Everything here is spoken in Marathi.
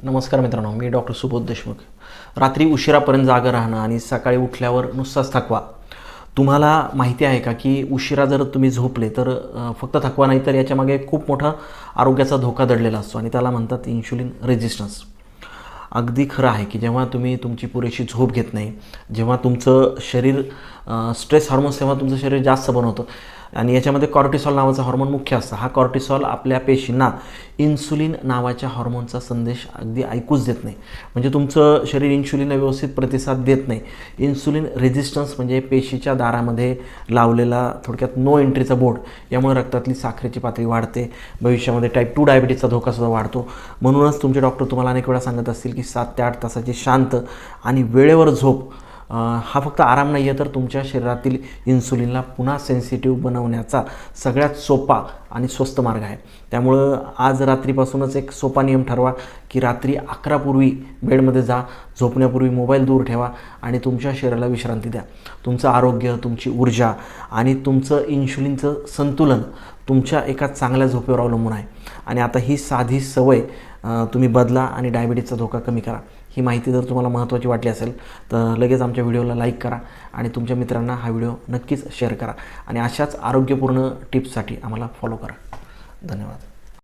नमस्कार मित्रांनो, मी डॉक्टर सुबोध देशमुख. रात्री उशिरापर्यंत जागं राहणं आणि सकाळी उठल्यावर नुसताच थकवा. तुम्हाला माहिती आहे का की उशिरा जर तुम्ही झोपले तर फक्त थकवा नाही तर याच्यामागे खूप मोठा आरोग्याचा धोका दडलेला असतो आणि त्याला म्हणतात इन्शुलिन रेझिस्टन्स. अगदी खरं आहे की जेव्हा तुम्ही तुमची पुरेशी झोप घेत नाही, जेव्हा तुमचं शरीर स्ट्रेस हार्मोन्स, तेव्हा तुमचं शरीर जास्त बनवतं आणि याच्यामध्ये कॉर्टिसॉल नावाचा हार्मोन मुख्य असतं. हा कॉर्टिसॉल आपल्या पेशींना इन्सुलिन नावाच्या हार्मोनचा संदेश अगदी ऐकूच देत नाही. म्हणजे तुमचं शरीर इन्शुलिनला व्यवस्थित प्रतिसाद देत नाही. इन्सुलिन रेझिस्टन्स म्हणजे पेशीच्या दारामध्ये लावलेला थोडक्यात नो एंट्रीचा बोर्ड. यामुळे रक्तातली साखरेची पातळी वाढते. भविष्यामध्ये टाईप 2 डायबिटीजचा धोकासुद्धा वाढतो. म्हणूनच तुमचे डॉक्टर तुम्हाला अनेक वेळा सांगत असतील की 7 ते 8 तासाची शांत आणि वेळेवर झोप हा फक्त आराम नाही आहे, तर तुमच्या शरीरातील इन्सुलिनला पुन्हा सेन्सिटिव्ह बनवण्याचा सगळ्यात सोपा आणि स्वस्त मार्ग आहे. त्यामुळं आज रात्रीपासूनच एक सोपा नियम ठरवा की रात्री 11 पूर्वी बेडमध्ये जा. झोपण्यापूर्वी मोबाईल दूर ठेवा आणि तुमच्या शरीराला विश्रांती द्या. तुमचं आरोग्य, तुमची ऊर्जा आणि तुमचं इन्शुलिनचं संतुलन तुमच्या एका चांगल्या झोपेवर अवलंबून आहे. आणि आता ही साधी सवय तुम्ही बदला आणि डायबिटीजचा धोका कमी करा. ही माहिती जर तुम्हाला महत्त्वाची वाटली असेल तर लगेच आमच्या व्हिडिओला लाईक करा आणि तुमच्या मित्रांना हा व्हिडिओ नक्कीच शेअर करा आणि अशाच आरोग्यपूर्ण टिप्ससाठी आम्हाला फॉलो करा. धन्यवाद.